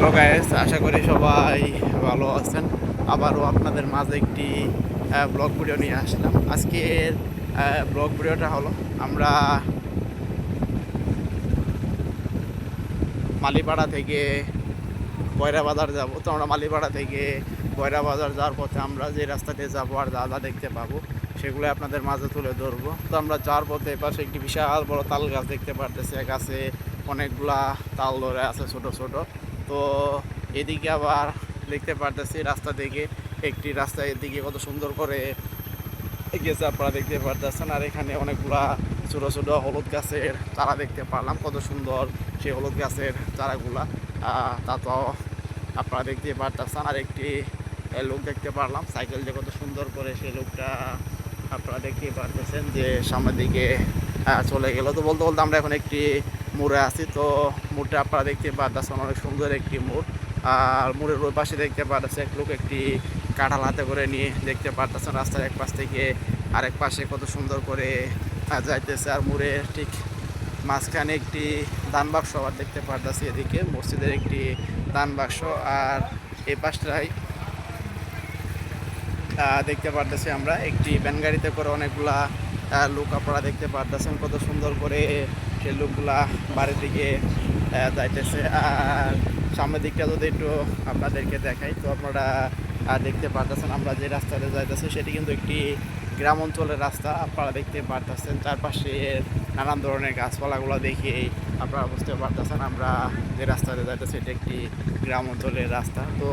Hello guys, আশা করি সবাই ভালো আছেন। আবারও আপনাদের মাঝে একটি ব্লগ ভিডিও নিয়ে আসলাম। আজকের ব্লগ ভিডিওটা হলো আমরা মালিপাড়া থেকে বয়রা বাজার যাব। তো আমরা মালিপাড়া থেকে বয়রা বাজার যাওয়ার পথে আমরা যে রাস্তাতে যাবো আর যা যা দেখতে পাবো সেগুলো আপনাদের মাঝে তুলে ধরবো। তো আমরা যাওয়ার পথে পাশে একটি বিশাল বড় তাল গাছ দেখতে পারতেছি। গাছে অনেকগুলা তাল ধরে আছে ছোট ছোট। তো এদিকে আবার দেখতে পারতেছি রাস্তা থেকে একটি রাস্তা, এদিকে কত সুন্দর করে গেছে আপনারা দেখতে পারতেছেন। আর এখানে অনেকগুলা ছোটো ছোটো হলুদ গাছের চারা দেখতে পারলাম, কত সুন্দর সেই হলুদ গাছের চারাগুলা। তা তো আপনারা দেখতে পারতেছেন। আর একটি লোক দেখতে পারলাম সাইকেল দিয়ে, কত সুন্দর করে সেই লোকটা আপনারা দেখতে পারতেছেন যে সামনের দিকে চলে গেল। তো বলতে বলতে আমরা এখন একটি মোড়ে আছি। তো মোড়টা আপনারা দেখতে পারতেছেন, অনেক সুন্দর একটি মোড়। আর মোড়ের ওই পাশে দেখতে পারতেছে এক লোক একটি কাঁঠাল হাতে করে নিয়ে দেখতে পারতেছেন রাস্তার এক পাশ থেকে আরেক পাশে কত সুন্দর করে যাইতেছে। আর মোড়ের ঠিক মাঝখানে একটি দান বাক্স আবার দেখতে পারতেছি, এদিকে মসজিদের একটি দান বাক্স। আর এই পাশটায় দেখতে পারতেছি আমরা একটি ভ্যান গাড়িতে করে অনেকগুলা লোক আপনারা দেখতে পারতেছেন, কত সুন্দর করে সেই লোকগুলা বাড়ির দিকে যাইতেছে। আর সামনের দিকটা যদি একটু আপনাদেরকে দেখাই, তো আপনারা দেখতে পারতেছেন আমরা যে রাস্তাতে যাইতেছি সেটি কিন্তু একটি গ্রাম অঞ্চলের রাস্তা। আপনারা দেখতে পারতেছেন চারপাশে নানান ধরনের গাছপালাগুলো দেখে আপনারা বুঝতে পারতেছেন আমরা যে রাস্তাতে যাইতেছি এটি একটি গ্রাম অঞ্চলের রাস্তা। তো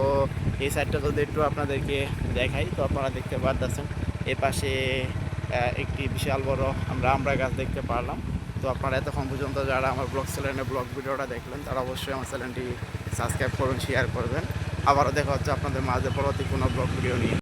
এই সাইডটা যদি একটু আপনাদেরকে দেখাই, তো আপনারা দেখতে পারতেছেন এই পাশে একটি বিশাল বড় আমরা গাছ দেখতে পারলাম। তো আপনারা এতক্ষণ পর্যন্ত যারা আমার ব্লগ চ্যানেলে ব্লগ ভিডিওটা দেখলেন তারা অবশ্যই আমার চ্যানেলটি সাবস্ক্রাইব করবেন, শেয়ার করবেন। আবারও দেখা হচ্ছে আপনাদের মাঝে পরবর্তী কোনো ব্লগ ভিডিও নিয়ে।